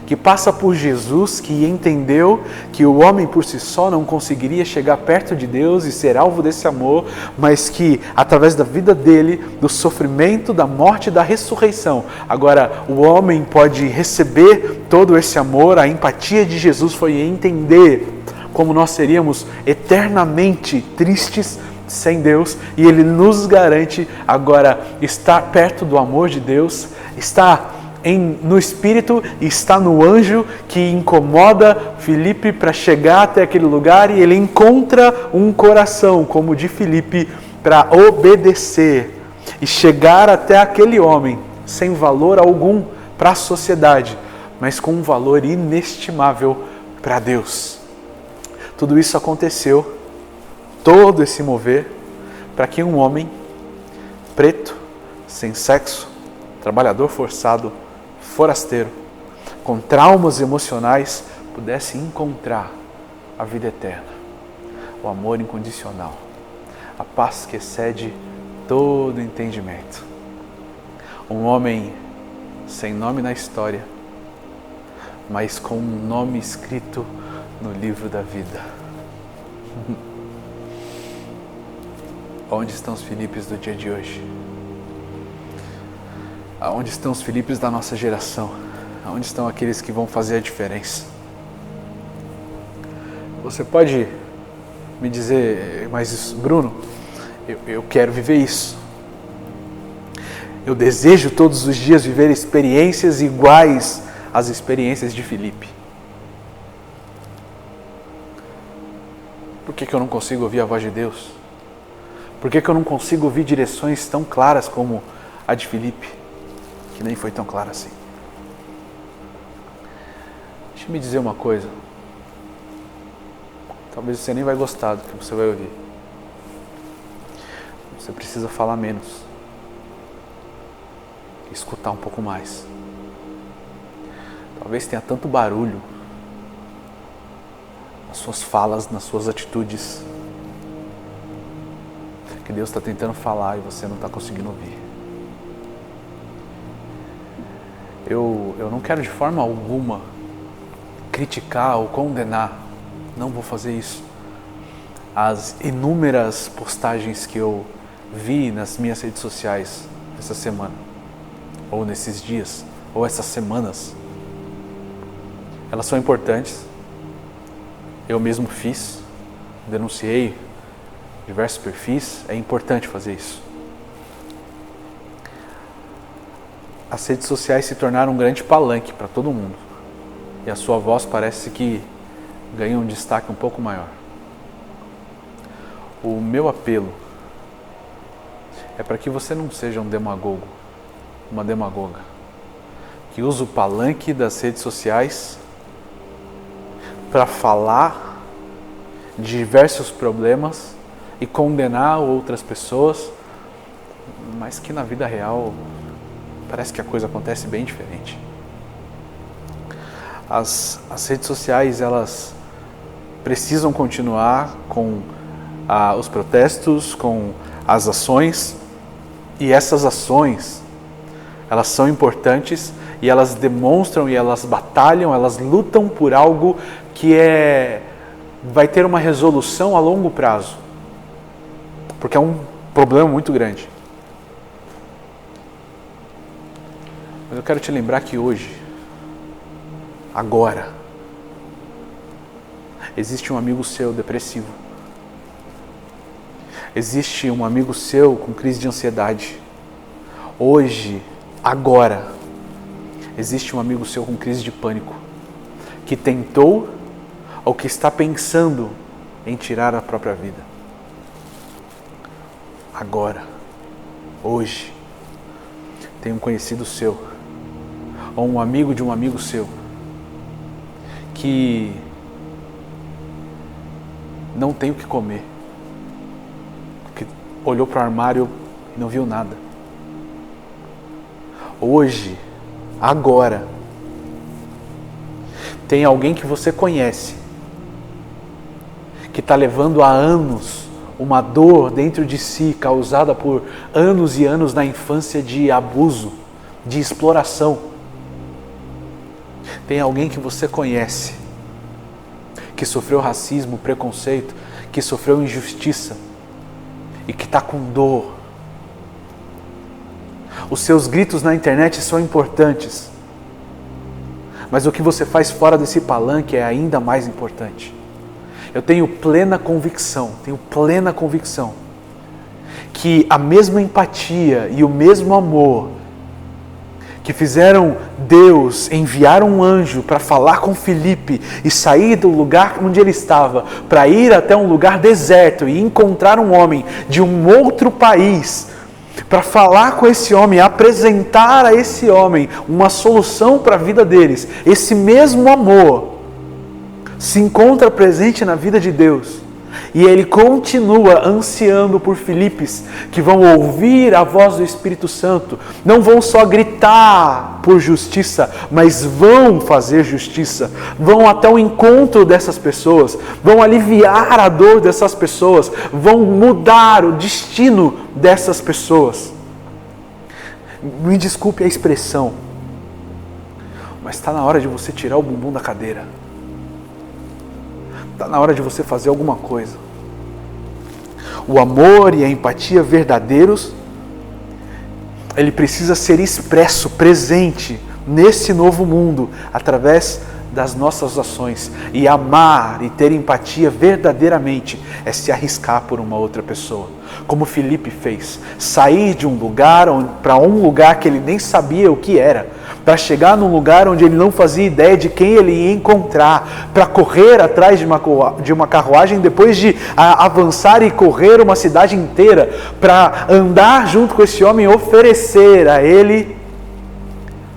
que passa por Jesus, que entendeu que o homem por si só não conseguiria chegar perto de Deus e ser alvo desse amor, mas que através da vida dele, do sofrimento, da morte e da ressurreição, agora o homem pode receber todo esse amor. A empatia de Jesus foi entender como nós seríamos eternamente tristes sem Deus, e Ele nos garante agora estar perto do amor de Deus, estar no espírito e está no anjo que incomoda Filipe para chegar até aquele lugar, e ele encontra um coração como o de Filipe para obedecer e chegar até aquele homem sem valor algum para a sociedade, mas com um valor inestimável para Deus. Tudo isso aconteceu, todo esse mover, para que um homem preto, sem sexo, trabalhador forçado, forasteiro, com traumas emocionais, pudesse encontrar a vida eterna, o amor incondicional, a paz que excede todo entendimento. Um homem sem nome na história, mas com um nome escrito no livro da vida. Onde estão os Filipes do dia de hoje? Aonde estão os Filipes da nossa geração? Aonde estão aqueles que vão fazer a diferença? Você pode me dizer, mas Bruno, eu quero viver isso. Eu desejo todos os dias viver experiências iguais às experiências de Filipe. Por que eu não consigo ouvir a voz de Deus? Por que eu não consigo ouvir direções tão claras como a de Filipe, que nem foi tão clara assim? Deixa eu me dizer uma coisa. Talvez você nem vai gostar do que você vai ouvir. Você precisa falar menos. Escutar um pouco mais. Talvez tenha tanto barulho nas suas falas, nas suas atitudes, que Deus está tentando falar e você não está conseguindo ouvir. Eu não quero de forma alguma criticar ou condenar, não vou fazer isso, as inúmeras postagens que eu vi nas minhas redes sociais essa semana, ou nesses dias, ou essas semanas. Elas são importantes, eu mesmo fiz, denunciei diversos perfis, é importante fazer isso. As redes sociais se tornaram um grande palanque para todo mundo, e a sua voz parece que ganha um destaque um pouco maior. O meu apelo é para que você não seja um demagogo, uma demagoga, que usa o palanque das redes sociais para falar de diversos problemas e condenar outras pessoas, mas que na vida real parece que a coisa acontece bem diferente. As redes sociais, elas precisam continuar com os protestos, com as ações, e essas ações, elas são importantes e elas demonstram e elas batalham, elas lutam por algo que vai ter uma resolução a longo prazo, porque é um problema muito grande. Mas eu quero te lembrar que hoje, agora, existe um amigo seu depressivo. Existe um amigo seu com crise de ansiedade. Hoje, agora, existe um amigo seu com crise de pânico, que tentou ou que está pensando em tirar a própria vida. Agora, hoje, tem um conhecido seu, ou um amigo de um amigo seu, que não tem o que comer, que olhou para o armário e não viu nada. Hoje, agora, tem alguém que você conhece, que está levando há anos uma dor dentro de si, causada por anos e anos na infância de abuso, de exploração. Tem alguém que você conhece, que sofreu racismo, preconceito, que sofreu injustiça e que está com dor. Os seus gritos na internet são importantes, mas o que você faz fora desse palanque é ainda mais importante. Eu tenho plena convicção que a mesma empatia e o mesmo amor que fizeram Deus enviar um anjo para falar com Filipe e sair do lugar onde ele estava, para ir até um lugar deserto e encontrar um homem de um outro país, para falar com esse homem, apresentar a esse homem uma solução para a vida deles. Esse mesmo amor se encontra presente na vida de Deus. E Ele continua ansiando por Filipes que vão ouvir a voz do Espírito Santo. Não vão só gritar por justiça, mas vão fazer justiça. Vão até o encontro dessas pessoas. Vão aliviar a dor dessas pessoas. Vão mudar o destino dessas pessoas. Me desculpe a expressão, mas está na hora de você tirar o bumbum da cadeira. Está na hora de você fazer alguma coisa. O amor e a empatia verdadeiros, ele precisa ser expresso, presente nesse novo mundo, através das nossas ações. E amar e ter empatia verdadeiramente é se arriscar por uma outra pessoa. Como Filipe fez, sair de um lugar para um lugar que ele nem sabia o que era, para chegar num lugar onde ele não fazia ideia de quem ele ia encontrar, para correr atrás de uma carruagem, depois de avançar e correr uma cidade inteira, para andar junto com esse homem e oferecer a ele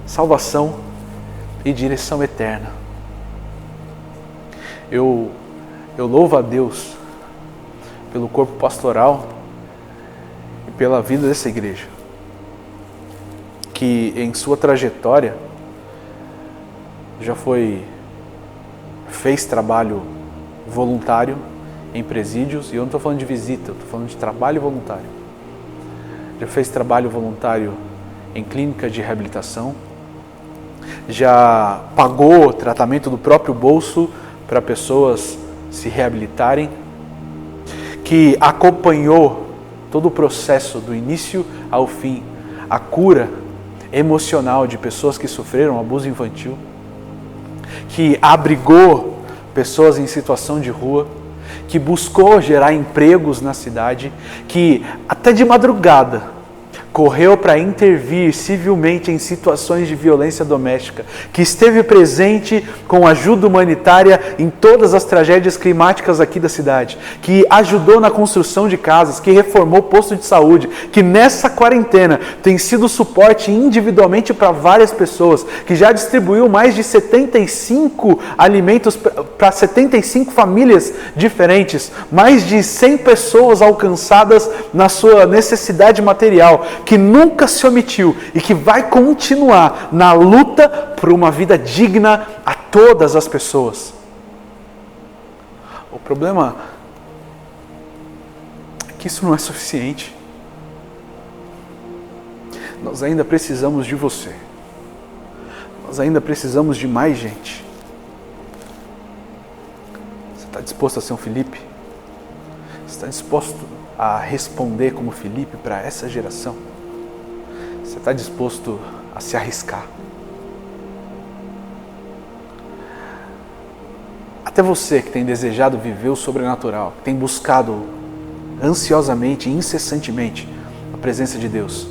salvação e direção eterna. Eu louvo a Deus pelo corpo pastoral e pela vida dessa igreja, que em sua trajetória já fez trabalho voluntário em presídios, e eu não estou falando de visita, eu estou falando de trabalho voluntário. Já fez trabalho voluntário em clínicas de reabilitação, já pagou tratamento do próprio bolso para pessoas se reabilitarem, que acompanhou todo o processo do início ao fim, a cura emocional de pessoas que sofreram abuso infantil, que abrigou pessoas em situação de rua, que buscou gerar empregos na cidade, que até de madrugada correu para intervir civilmente em situações de violência doméstica, que esteve presente com ajuda humanitária em todas as tragédias climáticas aqui da cidade, que ajudou na construção de casas, que reformou posto de saúde, que nessa quarentena tem sido suporte individualmente para várias pessoas, que já distribuiu mais de 75 alimentos para 75 famílias diferentes, mais de 100 pessoas alcançadas na sua necessidade material, que nunca se omitiu e que vai continuar na luta por uma vida digna a todas as pessoas. O problema é que isso não é suficiente. Nós ainda precisamos de você. Nós ainda precisamos de mais gente. Você está disposto a ser um Filipe? Você está disposto a responder como Filipe para essa geração? Você está disposto a se arriscar? Até você que tem desejado viver o sobrenatural, que tem buscado ansiosamente e incessantemente a presença de Deus,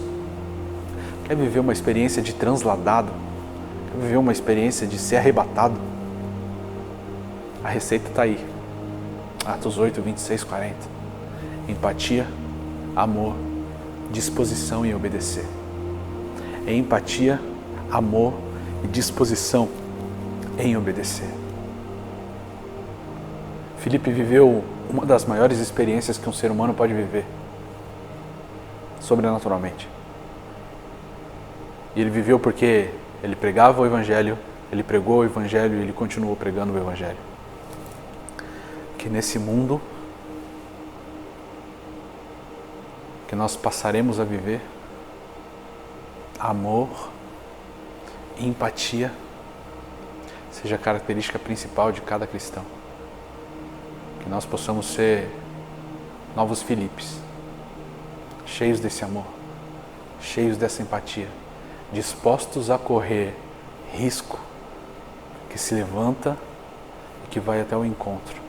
quer viver uma experiência de transladado? Quer viver uma experiência de ser arrebatado? A receita está aí. Atos 8, 26, 40. Empatia, amor, disposição em obedecer. É empatia, amor e disposição em obedecer. Filipe viveu uma das maiores experiências que um ser humano pode viver, sobrenaturalmente. E ele viveu porque ele pregava o Evangelho, ele pregou o Evangelho e ele continuou pregando o Evangelho. Que nesse mundo que nós passaremos a viver, amor e empatia seja a característica principal de cada cristão. Que nós possamos ser novos Filipes, cheios desse amor, cheios dessa empatia, dispostos a correr risco, que se levanta e que vai até o encontro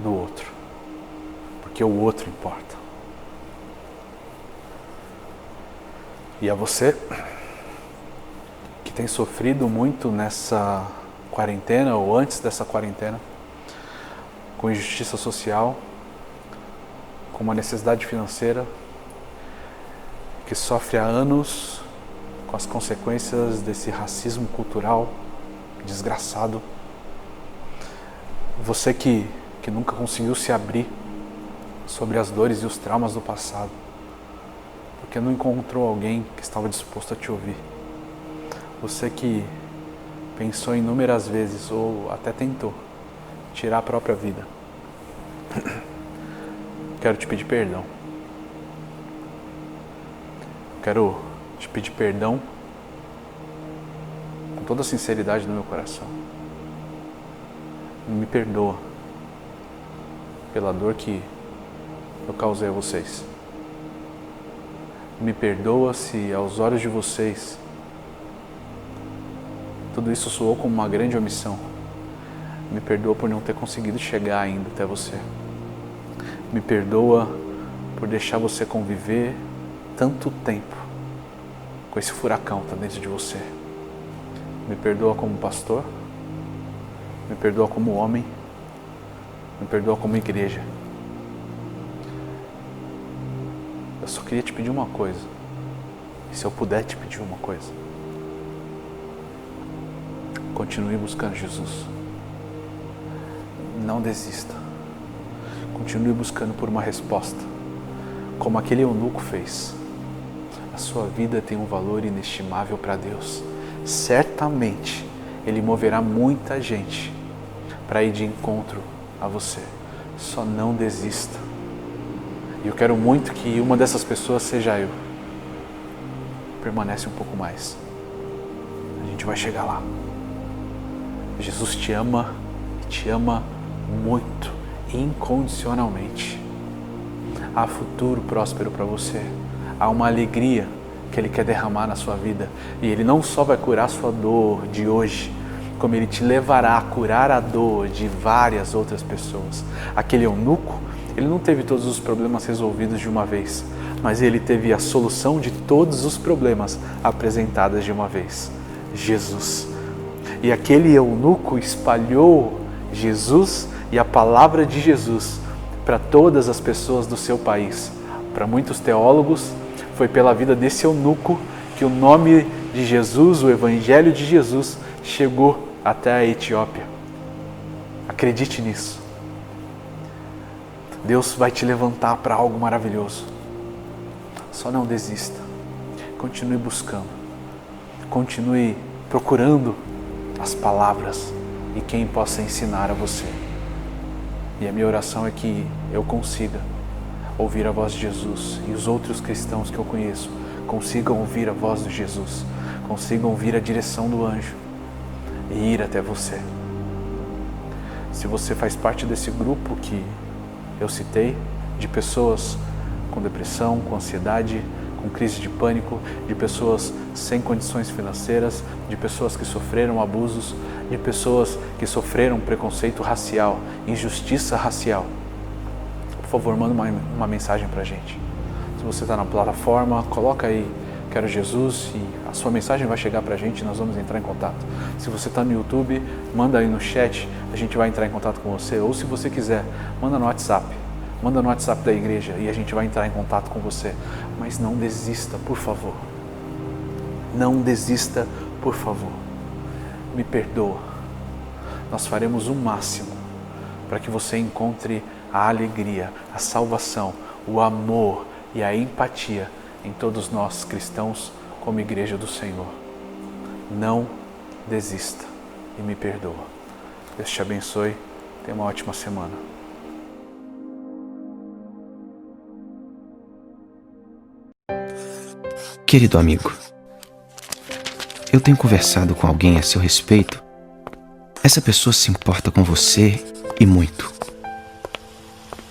do outro, porque o outro importa. E a você, tem sofrido muito nessa quarentena ou antes dessa quarentena, com injustiça social, com uma necessidade financeira, que sofre há anos com as consequências desse racismo cultural desgraçado. Você que nunca conseguiu se abrir sobre as dores e os traumas do passado, porque não encontrou alguém que estava disposto a te ouvir. Você que pensou inúmeras vezes ou até tentou tirar a própria vida. Quero te pedir perdão. Quero te pedir perdão com toda a sinceridade no meu coração. Me perdoa pela dor que eu causei a vocês. Me perdoa se aos olhos de vocês tudo isso soou como uma grande omissão. Me perdoa por não ter conseguido chegar ainda até você. Me perdoa por deixar você conviver tanto tempo com esse furacão que está dentro de você. Me perdoa como pastor. Me perdoa como homem. Me perdoa como igreja. Eu só queria te pedir uma coisa. E se eu puder te pedir uma coisa, continue buscando Jesus. Não desista. Continue buscando por uma resposta, como aquele eunuco fez. A sua vida tem um valor inestimável para Deus. Certamente Ele moverá muita gente para ir de encontro a você. Só não desista. E eu quero muito que uma dessas pessoas seja eu. Permanece um pouco mais. A gente vai chegar lá. Jesus te ama muito, incondicionalmente. Há futuro próspero para você. Há uma alegria que Ele quer derramar na sua vida. E Ele não só vai curar a sua dor de hoje, como Ele te levará a curar a dor de várias outras pessoas. Aquele eunuco, ele não teve todos os problemas resolvidos de uma vez, mas ele teve a solução de todos os problemas apresentados de uma vez: Jesus. E aquele eunuco espalhou Jesus e a palavra de Jesus para todas as pessoas do seu país. Para muitos teólogos, foi pela vida desse eunuco que o nome de Jesus, o Evangelho de Jesus, chegou até a Etiópia. Acredite nisso. Deus vai te levantar para algo maravilhoso. Só não desista. Continue buscando. Continue procurando as palavras e quem possa ensinar a você. E a minha oração é que eu consiga ouvir a voz de Jesus e os outros cristãos que eu conheço consigam ouvir a voz de Jesus, consigam ouvir a direção do anjo e ir até você. Se você faz parte desse grupo que eu citei, de pessoas com depressão, com ansiedade, com crise de pânico, de pessoas sem condições financeiras, de pessoas que sofreram abusos, de pessoas que sofreram preconceito racial, injustiça racial, por favor, manda uma mensagem pra gente. Se você está na plataforma, coloca aí Quero Jesus e a sua mensagem vai chegar pra gente e nós vamos entrar em contato. Se você está no YouTube, manda aí no chat, a gente vai entrar em contato com você. Ou se você quiser, manda no WhatsApp. Manda no WhatsApp da igreja e a gente vai entrar em contato com você. Mas não desista, por favor. Não desista, por favor. Me perdoa. Nós faremos o máximo para que você encontre a alegria, a salvação, o amor e a empatia em todos nós cristãos como igreja do Senhor. Não desista e me perdoa. Deus te abençoe. Tenha uma ótima semana. Querido amigo, eu tenho conversado com alguém a seu respeito. Essa pessoa se importa com você e muito.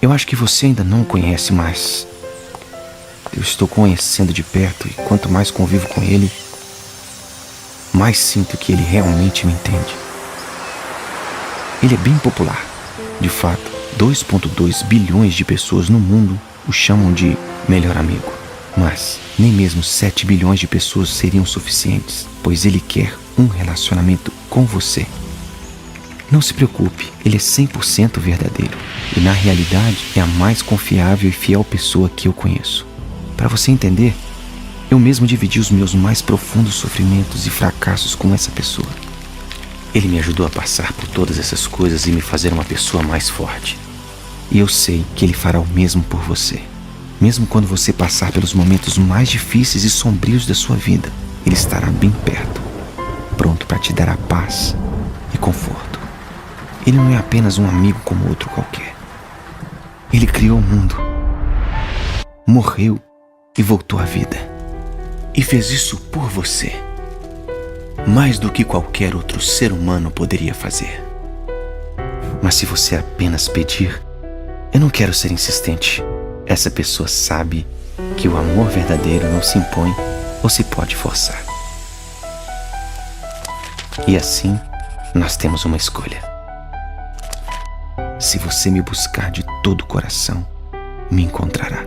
Eu acho que você ainda não o conhece, mas eu estou conhecendo de perto e quanto mais convivo com ele, mais sinto que ele realmente me entende. Ele é bem popular. De fato, 2,2 bilhões de pessoas no mundo o chamam de melhor amigo. Mas nem mesmo 7 bilhões de pessoas seriam suficientes, pois Ele quer um relacionamento com você. Não se preocupe, Ele é 100% verdadeiro e, na realidade, é a mais confiável e fiel pessoa que eu conheço. Para você entender, eu mesmo dividi os meus mais profundos sofrimentos e fracassos com essa pessoa. Ele me ajudou a passar por todas essas coisas e me fazer uma pessoa mais forte. E eu sei que Ele fará o mesmo por você. Mesmo quando você passar pelos momentos mais difíceis e sombrios da sua vida, Ele estará bem perto, pronto para te dar a paz e conforto. Ele não é apenas um amigo como outro qualquer. Ele criou o mundo, morreu e voltou à vida. E fez isso por você, mais do que qualquer outro ser humano poderia fazer. Mas se você apenas pedir, eu não quero ser insistente. Essa pessoa sabe que o amor verdadeiro não se impõe ou se pode forçar. E assim, nós temos uma escolha. Se você me buscar de todo o coração, me encontrará.